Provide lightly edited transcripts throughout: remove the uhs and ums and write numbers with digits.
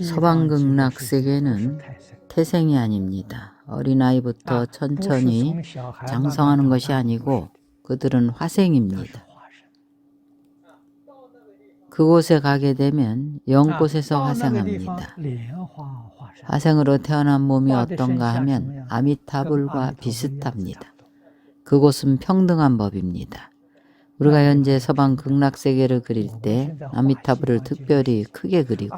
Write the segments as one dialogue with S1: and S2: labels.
S1: 서방극락 세계는 태생이 아닙니다. 어린아이부터 천천히 장성하는 것이 아니고 그들은 화생입니다. 그곳에 가게 되면 영꽃에서 화생합니다. 화생으로 태어난 몸이 어떤가 하면 아미타불과 비슷합니다. 그곳은 평등한 법입니다. 우리가 현재 서방 극락세계를 그릴 때 아미타불을 특별히 크게 그리고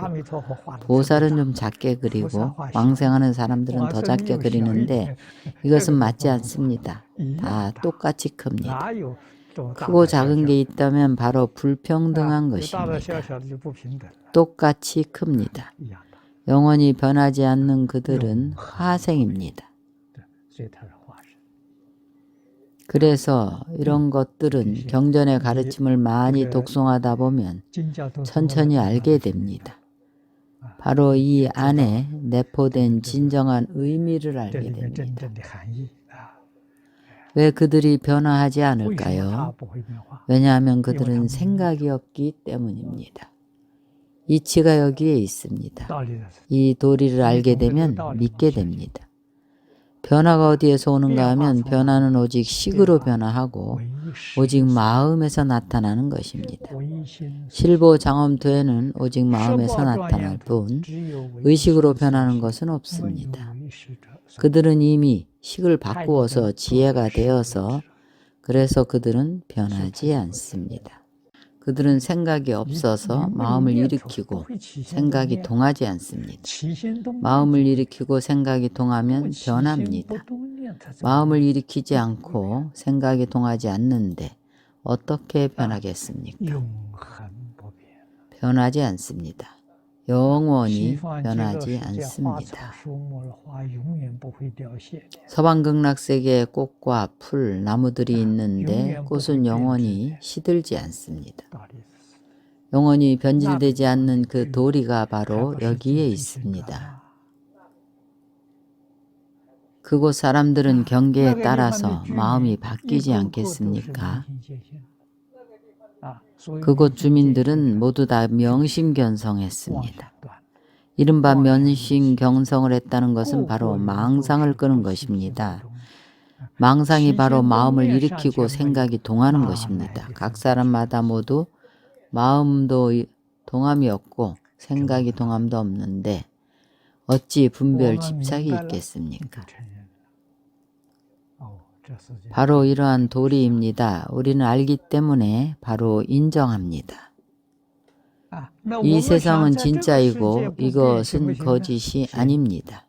S1: 보살은 좀 작게 그리고 왕생하는 사람들은 더 작게 그리는데 이것은 맞지 않습니다. 다 똑같이 큽니다. 크고 작은 게 있다면 바로 불평등한 것입니다. 똑같이 큽니다. 영원히 변하지 않는 그들은 화생입니다. 그래서 이런 것들은 경전의 가르침을 많이 독송하다 보면 천천히 알게 됩니다. 바로 이 안에 내포된 진정한 의미를 알게 됩니다. 왜 그들이 변화하지 않을까요? 왜냐하면 그들은 생각이 없기 때문입니다. 이치가 여기에 있습니다. 이 도리를 알게 되면 믿게 됩니다. 변화가 어디에서 오는가 하면 변화는 오직 식으로 변화하고 오직 마음에서 나타나는 것입니다. 실보장엄토에는 오직 마음에서 나타날 뿐 의식으로 변하는 것은 없습니다. 그들은 이미 식을 바꾸어서 지혜가 되어서 그래서 그들은 변하지 않습니다. 그들은 생각이 없어서 마음을 일으키고 생각이 동하지 않습니다. 마음을 일으키고 생각이 동하면 변합니다. 마음을 일으키지 않고 생각이 동하지 않는데 어떻게 변하겠습니까? 변하지 않습니다. 영원히 변하지 않습니다. 서방극락세계에 꽃과 풀, 나무들이 있는데 꽃은 영원히 시들지 않습니다. 영원히 변질되지 않는 그 도리가 바로 여기에 있습니다. 그곳 사람들은 경계에 따라서 마음이 바뀌지 않겠습니까? 그곳 주민들은 모두 다 명심견성했습니다. 이른바 명심견성을 했다는 것은 바로 망상을 끄는 것입니다. 망상이 바로 마음을 일으키고 생각이 동하는 것입니다. 각 사람마다 모두 마음도 동함이 없고 생각이 동함도 없는데 어찌 분별 집착이 있겠습니까? 바로 이러한 도리입니다. 우리는 알기 때문에 바로 인정합니다. 이 세상은 진짜이고 이것은 거짓이 아닙니다.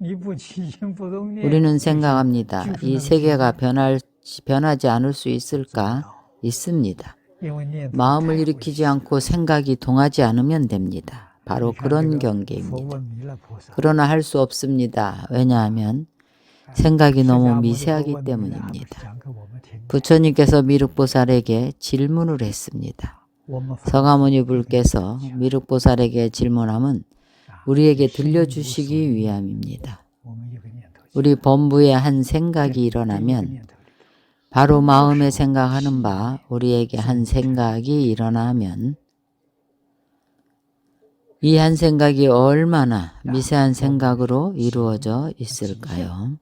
S1: 우리는 생각합니다. 이 세계가 변하지 않을 수 있을까? 있습니다. 마음을 일으키지 않고 생각이 동하지 않으면 됩니다. 바로 그런 경계입니다. 그러나 할 수 없습니다. 왜냐하면 생각이 너무 미세하기 때문입니다. 부처님께서 미륵보살에게 질문을 했습니다. 서가모니 불께서 미륵보살에게 질문함은 우리에게 들려주시기 위함입니다. 우리 범부에 한 생각이 일어나면 바로 마음에 생각하는 바 우리에게 한 생각이 일어나면 이 한 생각이 얼마나 미세한 생각으로 이루어져 있을까요?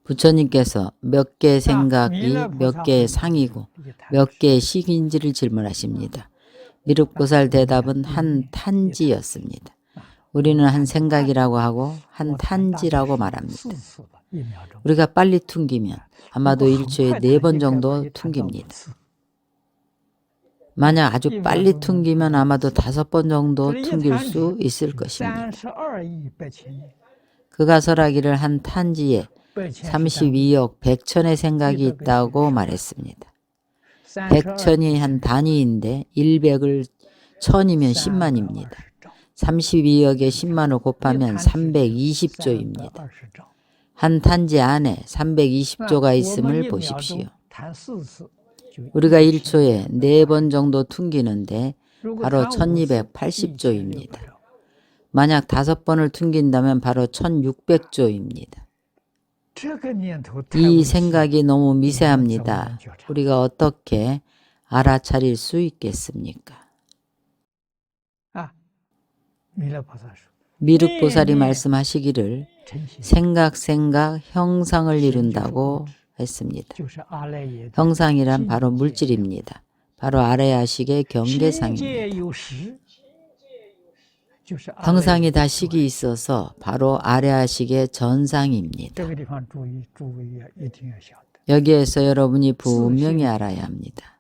S1: 부처님께서 몇 개의 생각이 몇 개의 상이고 몇 개의 식인지를 질문하십니다. 미륵보살 대답은 한 탄지였습니다. 우리는 한 생각이라고 하고 한 탄지라고 말합니다. 우리가 빨리 퉁기면 아마도 1초에 4번 정도 퉁깁니다. 만약 아주 빨리 퉁기면 아마도 5번 정도 퉁길 수 있을 것입니다. 그가 설하기를 한 탄지에 32억 100천의 생각이 있다고 말했습니다. 100천이 한 단위인데 100을 1000이면 10만입니다. 32억에 10만을 곱하면 320조입니다. 한 탄지 안에 320조가 있음을 보십시오. 우리가 1초에 4번 정도 퉁기는데 바로 1280조입니다. 만약 5번을 퉁긴다면 바로 1600조입니다. 이 생각이 너무 미세합니다. 우리가 어떻게 알아차릴 수 있겠습니까? 미륵보살이 말씀하시기를 생각 형상을 이룬다고 했습니다. 형상이란 바로 물질입니다. 바로 아래야식의 경계상입니다. 형상이 다 식이 있어서 바로 아래야식의 전상입니다. 여기에서 여러분이 분명히 알아야 합니다.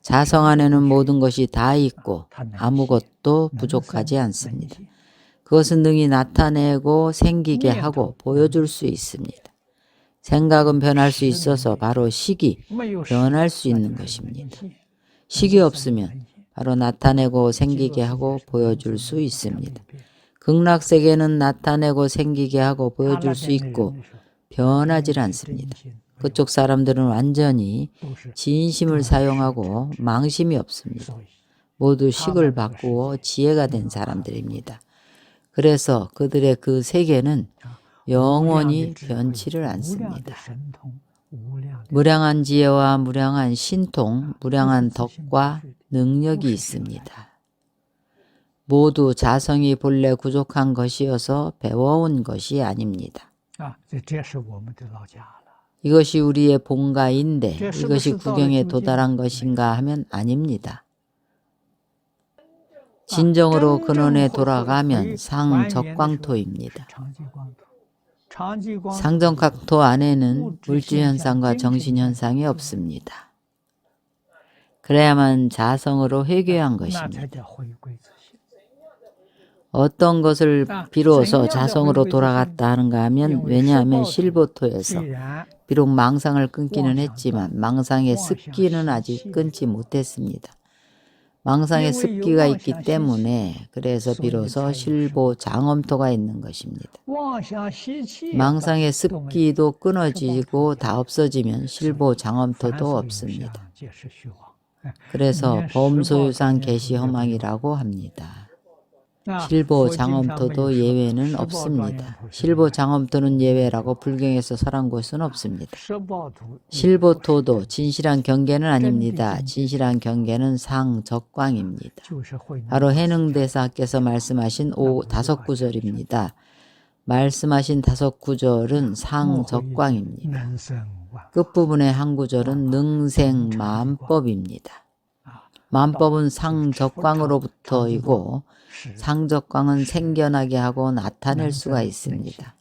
S1: 자성 안에는 모든 것이 다 있고 아무것도 부족하지 않습니다. 그것은 능히 나타내고 생기게 하고 보여줄 수 있습니다. 생각은 변할 수 있어서 바로 식이 변할 수 있는 것입니다. 식이 없으면 바로 나타내고 생기게 하고 보여줄 수 있습니다. 극락세계는 나타내고 생기게 하고 보여줄 수 있고 변하지 않습니다. 그쪽 사람들은 완전히 진심을 사용하고 망심이 없습니다. 모두 식을 바꾸어 지혜가 된 사람들입니다. 그래서 그들의 그 세계는 영원히 변치를 않습니다. 무량한 지혜와 무량한 신통, 무량한 덕과 능력이 있습니다. 모두 자성이 본래 부족한 것이어서 배워온 것이 아닙니다. 이것이 우리의 본가인데 이것이 구경에 도달한 것인가 하면 아닙니다. 진정으로 근원에 돌아가면 상적광토입니다. 상적광토 안에는 물질현상과 정신현상이 없습니다. 그래야만 자성으로 회귀한 것입니다. 어떤 것을 비로소 자성으로 돌아갔다 하는가 하면 왜냐하면 실보토에서 비록 망상을 끊기는 했지만 망상의 습기는 아직 끊지 못했습니다. 망상의 습기가 있기 때문에 그래서 비로소 실보 장엄토가 있는 것입니다. 망상의 습기도 끊어지고 다 없어지면 실보 장엄토도 없습니다. 그래서 범소유상 계시허망이라고 합니다. 실보 장엄토도 예외는 없습니다. 실보 장엄토는 예외라고 불경에서 설한 곳은 없습니다. 실보토도 진실한 경계는 아닙니다. 진실한 경계는 상적광입니다. 바로 해능대사께서 말씀하신 다섯 구절입니다. 말씀하신 다섯 구절은 상적광입니다. 끝부분의 한 구절은 능생만법입니다. 만법은 상적광으로부터이고 상적광은 생겨나게 하고 나타낼 수가 있습니다.